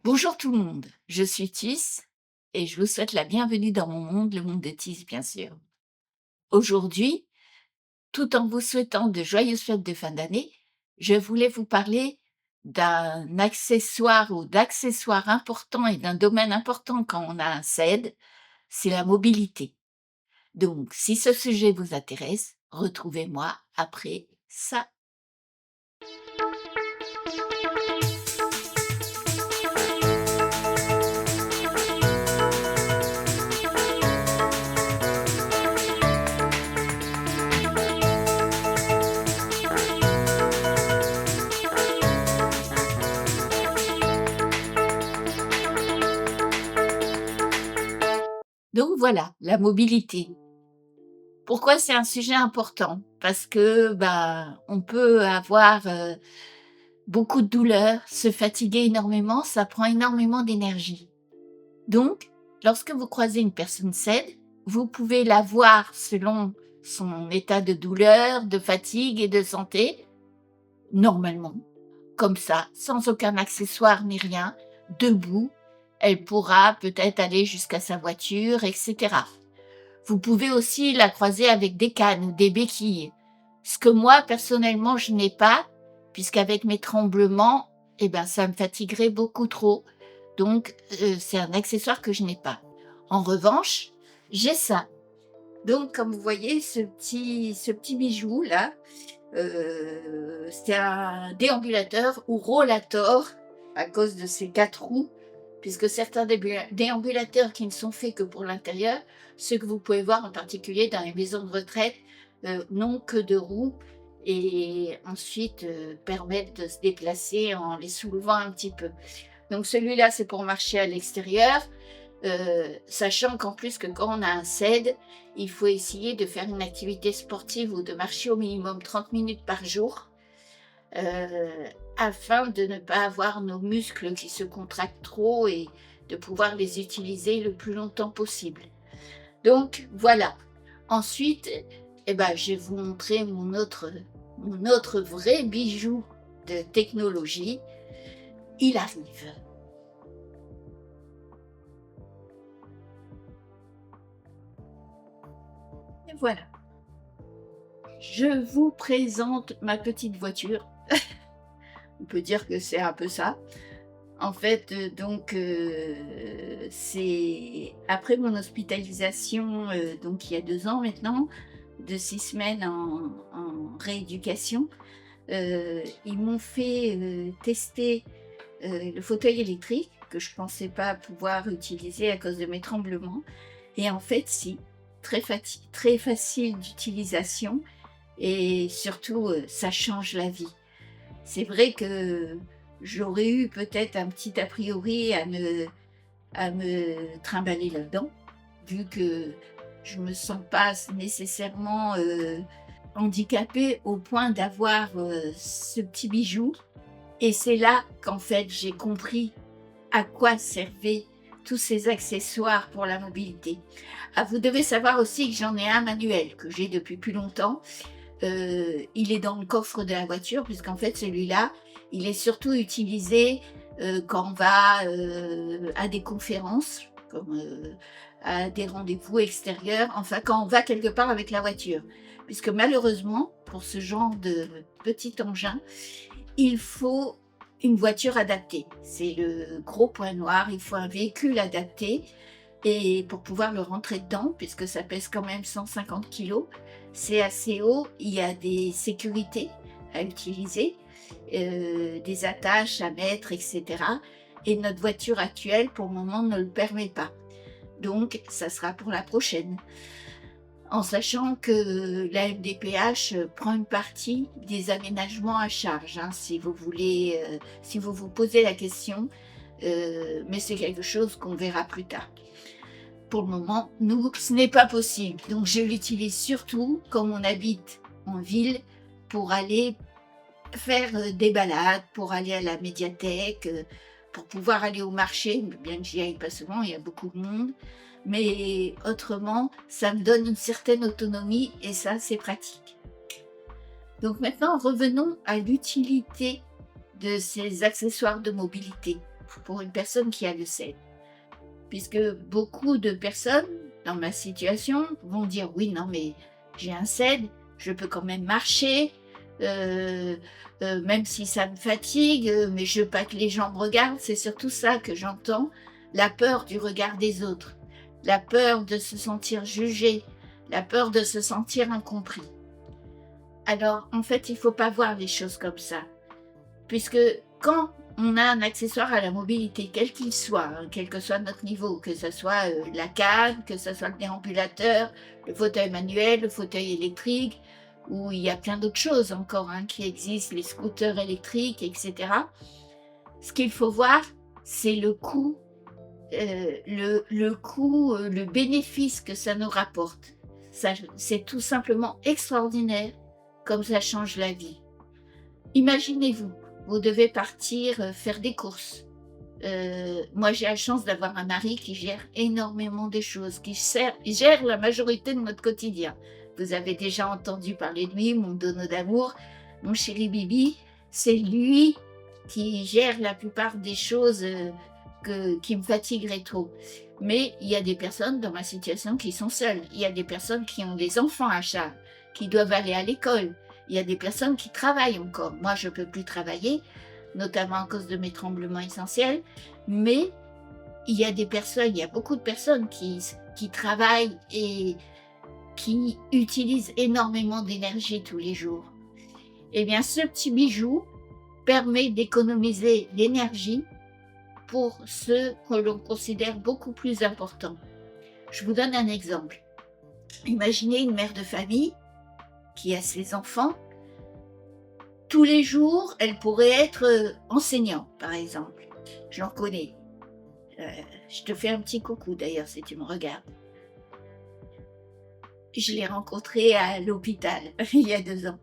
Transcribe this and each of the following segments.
Bonjour tout le monde, je suis Tis et je vous souhaite la bienvenue dans mon monde, le monde de Tis bien sûr. Aujourd'hui, tout en vous souhaitant de joyeuses fêtes de fin d'année, je voulais vous parler d'un accessoire ou d'accessoires importants et d'un domaine important quand on a un CED, c'est la mobilité. Donc, si ce sujet vous intéresse, retrouvez-moi après ça. Donc voilà, la mobilité. Pourquoi c'est un sujet important? Parce que, on peut avoir, beaucoup de douleurs, se fatiguer énormément, ça prend énormément d'énergie. Donc, lorsque vous croisez une personne saine, vous pouvez la voir selon son état de douleur, de fatigue et de santé, normalement, comme ça, sans aucun accessoire ni rien, debout. Elle pourra peut-être aller jusqu'à sa voiture, et cetera. Vous pouvez aussi la croiser avec des cannes ou des béquilles. Ce que moi, personnellement, je n'ai pas, puisqu'avec mes tremblements, ça me fatiguerait beaucoup trop. Donc, c'est un accessoire que je n'ai pas. En revanche, j'ai ça. Donc, comme vous voyez, ce petit bijou-là, c'est un déambulateur ou rollator à cause de ses 4 roues, puisque certains déambulateurs qui ne sont faits que pour l'intérieur, ceux que vous pouvez voir en particulier dans les maisons de retraite, n'ont que 2 roues et ensuite permettent de se déplacer en les soulevant un petit peu. Donc celui-là, c'est pour marcher à l'extérieur, sachant qu'en plus que quand on a un CED, il faut essayer de faire une activité sportive ou de marcher au minimum 30 minutes par jour, afin de ne pas avoir nos muscles qui se contractent trop et de pouvoir les utiliser le plus longtemps possible. Donc voilà. Ensuite, je vais vous montrer mon autre vrai bijou de technologie. Il arrive. Et voilà. Je vous présente ma petite voiture. On peut dire que c'est un peu ça. En fait, c'est après mon hospitalisation, donc il y a 2 ans maintenant, de 6 semaines en rééducation, ils m'ont fait, tester, le fauteuil électrique que je pensais pas pouvoir utiliser à cause de mes tremblements et en fait si, très facile d'utilisation et surtout, ça change la vie. C'est vrai que j'aurais eu peut-être un petit a priori à me trimballer là-dedans, vu que je me sens pas nécessairement, handicapée au point d'avoir, ce petit bijou et c'est là qu'en fait j'ai compris à quoi servaient tous ces accessoires pour la mobilité. Ah, vous devez savoir aussi que j'en ai un manuel, que j'ai depuis plus longtemps. Il est dans le coffre de la voiture puisqu'en fait celui-là, il est surtout utilisé, quand on va, à des conférences, comme, à des rendez-vous extérieurs, enfin quand on va quelque part avec la voiture. Puisque malheureusement, pour ce genre de petit engin, il faut une voiture adaptée. C'est le gros point noir, il faut un véhicule adapté et pour pouvoir le rentrer dedans, puisque ça pèse quand même 150 kilos, c'est assez haut, il y a des sécurités à utiliser, des attaches à mettre, etc. Et notre voiture actuelle, pour le moment, ne le permet pas. Donc, ça sera pour la prochaine. En sachant que la MDPH prend une partie des aménagements à charge, hein, si vous voulez, si vous vous posez la question, mais c'est quelque chose qu'on verra plus tard. Pour le moment, nous, ce n'est pas possible. Donc, je l'utilise surtout quand on habite en ville pour aller faire des balades, pour aller à la médiathèque, pour pouvoir aller au marché, bien que j'y aille pas souvent, il y a beaucoup de monde. Mais autrement, ça me donne une certaine autonomie et ça, c'est pratique. Donc maintenant, revenons à l'utilité de ces accessoires de mobilité. pour une personne qui a le SED. Puisque beaucoup de personnes dans ma situation vont dire oui, non, mais j'ai un SED, je peux quand même marcher, même si ça me fatigue, mais je veux pas que les gens me regardent. C'est surtout ça que j'entends, la peur du regard des autres, la peur de se sentir jugé, la peur de se sentir incompris. Alors, en fait, il ne faut pas voir les choses comme ça, puisque quand on a un accessoire à la mobilité, quel qu'il soit, hein, quel que soit notre niveau, que ce soit la canne, que ce soit le déambulateur, le fauteuil manuel, le fauteuil électrique, ou il y a plein d'autres choses encore hein, qui existent, les scooters électriques, etc. Ce qu'il faut voir, c'est le coût, le bénéfice que ça nous rapporte. C'est tout simplement extraordinaire comme ça change la vie. Imaginez-vous, vous devez partir faire des courses. Moi, j'ai la chance d'avoir un mari qui gère énormément des choses, qui gère la majorité de notre quotidien. Vous avez déjà entendu parler de lui, mon dono d'amour, mon chéri Bibi. C'est lui qui gère la plupart des choses qui me fatigueraient trop. Mais il y a des personnes dans ma situation qui sont seules. Il y a des personnes qui ont des enfants à charge, qui doivent aller à l'école. Il y a des personnes qui travaillent encore. Moi, je ne peux plus travailler, notamment à cause de mes tremblements essentiels. Mais il y a beaucoup de personnes qui travaillent et qui utilisent énormément d'énergie tous les jours. Eh bien, ce petit bijou permet d'économiser l'énergie pour ce que l'on considère beaucoup plus important. Je vous donne un exemple. Imaginez une mère de famille qui a ses enfants. Tous les jours, elle pourrait être enseignante, par exemple. J'en connais. Je te fais un petit coucou d'ailleurs si tu me regardes. Je l'ai rencontrée à l'hôpital il y a 2 ans.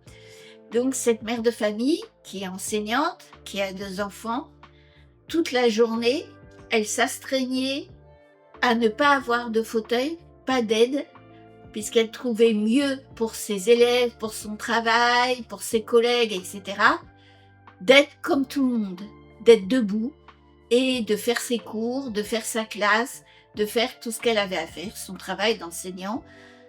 Donc cette mère de famille qui est enseignante, qui a 2 enfants, toute la journée, elle s'astreignait à ne pas avoir de fauteuil, pas d'aide, puisqu'elle trouvait mieux pour ses élèves, pour son travail, pour ses collègues, etc., d'être comme tout le monde, d'être debout et de faire ses cours, de faire sa classe, de faire tout ce qu'elle avait à faire, son travail d'enseignant.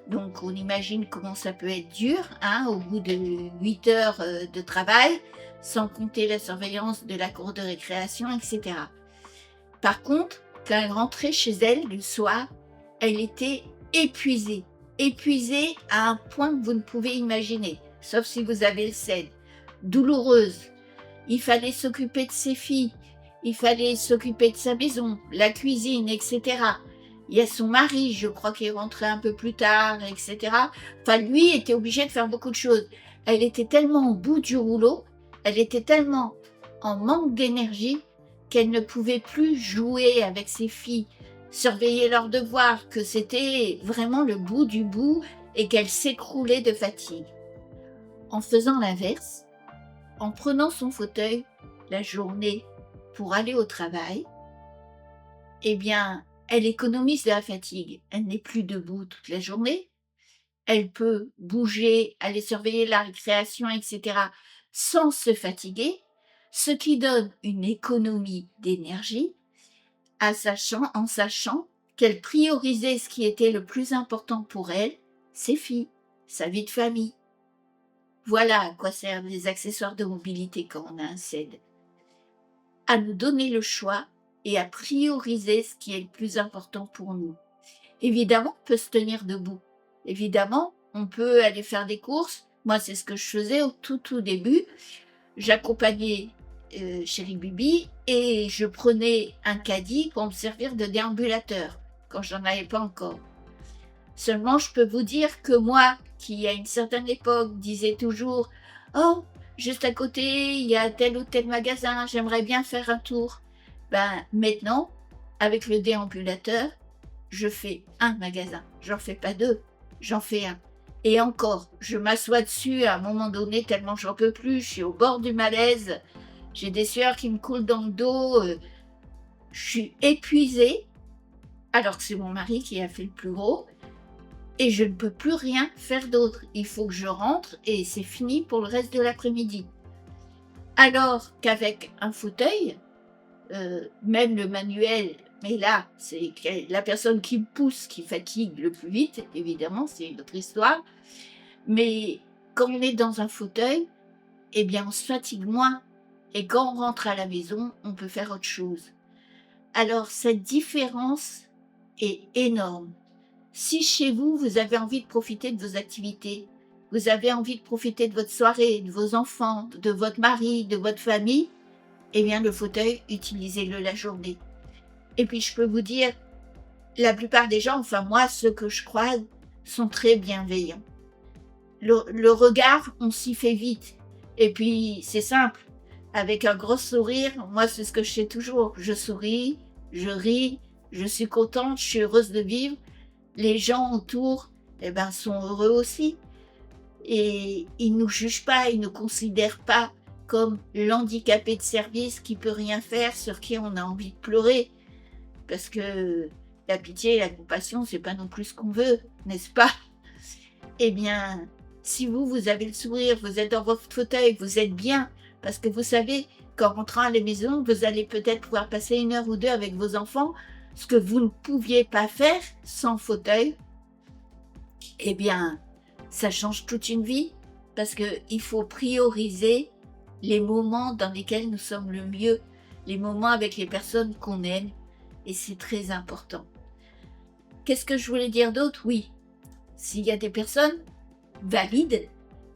Donc on imagine comment ça peut être dur, hein, au bout de 8 heures de travail, sans compter la surveillance de la cour de récréation, etc. Par contre, quand elle rentrait chez elle le soir, elle était épuisée à un point que vous ne pouvez imaginer, sauf si vous avez le SED, douloureuse. Il fallait s'occuper de ses filles, il fallait s'occuper de sa maison, la cuisine, etc. Il y a son mari, je crois qu'il est rentré un peu plus tard, etc. Enfin, lui était obligé de faire beaucoup de choses. Elle était tellement au bout du rouleau, elle était tellement en manque d'énergie qu'elle ne pouvait plus jouer avec ses filles, surveiller leurs devoirs, que c'était vraiment le bout du bout et qu'elle s'écroulait de fatigue. En faisant l'inverse, en prenant son fauteuil la journée pour aller au travail, eh bien, elle économise de la fatigue. Elle n'est plus debout toute la journée. Elle peut bouger, aller surveiller la récréation, etc., sans se fatiguer, ce qui donne une économie d'énergie en sachant qu'elle priorisait ce qui était le plus important pour elle, ses filles, sa vie de famille. Voilà à quoi servent les accessoires de mobilité quand on a un SED. À nous donner le choix et à prioriser ce qui est le plus important pour nous. Évidemment, on peut se tenir debout. Évidemment, on peut aller faire des courses. Moi, c'est ce que je faisais au tout début. J'accompagnais chéri Bibi et je prenais un caddie pour me servir de déambulateur quand j'en avais pas encore. Seulement, je peux vous dire que moi, qui à une certaine époque disais toujours « Oh, juste à côté, il y a tel ou tel magasin, j'aimerais bien faire un tour ». Ben, maintenant, avec le déambulateur, je fais un magasin. J'en fais pas 2, j'en fais un. Et encore, je m'assois dessus à un moment donné tellement j'en peux plus, je suis au bord du malaise, j'ai des sueurs qui me coulent dans le dos, je suis épuisée, alors que c'est mon mari qui a fait le plus gros, et je ne peux plus rien faire d'autre. Il faut que je rentre et c'est fini pour le reste de l'après-midi. Alors qu'avec un fauteuil, même le manuel, mais là, c'est la personne qui me pousse, qui fatigue le plus vite, évidemment, c'est une autre histoire. Mais quand on est dans un fauteuil, eh bien, on se fatigue moins. Et quand on rentre à la maison, on peut faire autre chose. Alors, cette différence est énorme. Si chez vous, vous avez envie de profiter de vos activités, vous avez envie de profiter de votre soirée, de vos enfants, de votre mari, de votre famille, eh bien, le fauteuil, utilisez-le la journée. Et puis, je peux vous dire, la plupart des gens, enfin moi, ceux que je croise, sont très bienveillants. Le regard, on s'y fait vite. Et puis, c'est simple. Avec un gros sourire, moi, c'est ce que je fais toujours. Je souris, je ris, je suis contente, je suis heureuse de vivre. Les gens autour, eh ben, sont heureux aussi. Et ils ne nous jugent pas, ils ne nous considèrent pas comme l'handicapé de service qui peut rien faire, sur qui on a envie de pleurer. Parce que la pitié et la compassion, c'est pas non plus ce qu'on veut, n'est-ce pas? Eh bien, si vous avez le sourire, vous êtes dans votre fauteuil, vous êtes bien, parce que vous savez qu'en rentrant à la maison, vous allez peut-être pouvoir passer 1 heure ou 2 avec vos enfants, ce que vous ne pouviez pas faire sans fauteuil, eh bien, ça change toute une vie, parce qu'il faut prioriser les moments dans lesquels nous sommes le mieux, les moments avec les personnes qu'on aime, et c'est très important. Qu'est-ce que je voulais dire d'autre? Oui, s'il y a des personnes valides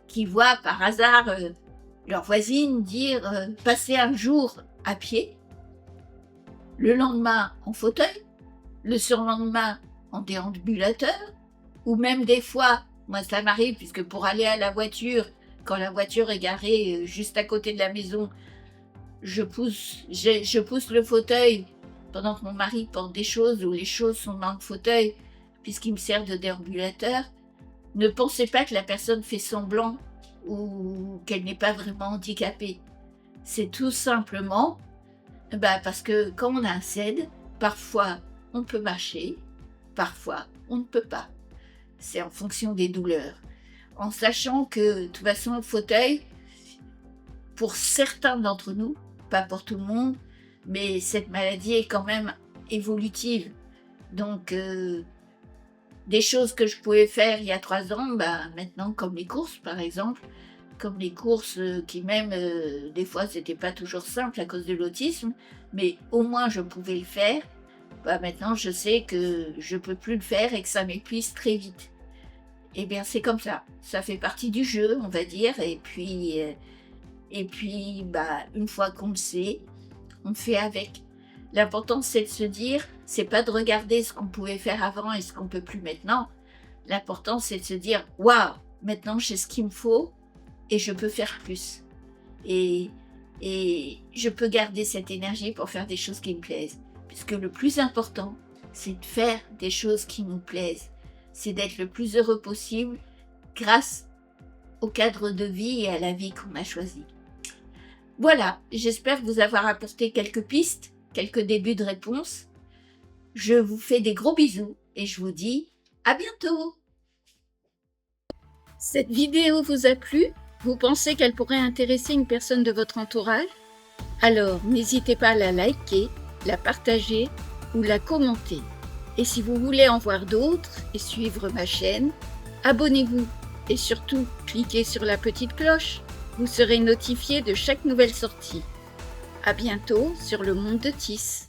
qui voient par hasard leur voisine dire passer un jour à pied, le lendemain en fauteuil, le surlendemain en déambulateur, ou même des fois, moi ça m'arrive puisque pour aller à la voiture, quand la voiture est garée juste à côté de la maison, je pousse le fauteuil pendant que mon mari porte des choses ou les choses sont dans le fauteuil puisqu'il me sert de déambulateur. Ne pensez pas que la personne fait semblant ou qu'elle n'est pas vraiment handicapée. C'est tout simplement parce que quand on a un CED, parfois on peut marcher, parfois on ne peut pas. C'est en fonction des douleurs. En sachant que de toute façon le fauteuil, pour certains d'entre nous, pas pour tout le monde, mais cette maladie est quand même évolutive. Donc des choses que je pouvais faire il y a 3 ans, maintenant comme les courses par exemple, comme les courses qui même des fois c'était pas toujours simple à cause de l'autisme, mais au moins je pouvais le faire. Maintenant je sais que je peux plus le faire et que ça m'épuise très vite. Eh bien c'est comme ça fait partie du jeu on va dire, et puis une fois qu'on le sait, on fait avec. L'important, c'est de se dire, c'est pas de regarder ce qu'on pouvait faire avant et ce qu'on peut plus maintenant. L'important, c'est de se dire, waouh, maintenant j'ai ce qu'il me faut et je peux faire plus. Et je peux garder cette énergie pour faire des choses qui me plaisent. Puisque le plus important, c'est de faire des choses qui nous plaisent. C'est d'être le plus heureux possible grâce au cadre de vie et à la vie qu'on a choisi. Voilà, j'espère vous avoir apporté quelques pistes, quelques débuts de réponse. Je vous fais des gros bisous et je vous dis à bientôt. Cette vidéo vous a plu? Vous pensez qu'elle pourrait intéresser une personne de votre entourage? Alors n'hésitez pas à la liker, la partager ou la commenter. Et si vous voulez en voir d'autres et suivre ma chaîne, abonnez-vous et surtout cliquez sur la petite cloche. Vous serez notifié de chaque nouvelle sortie. À bientôt sur le monde de Tis.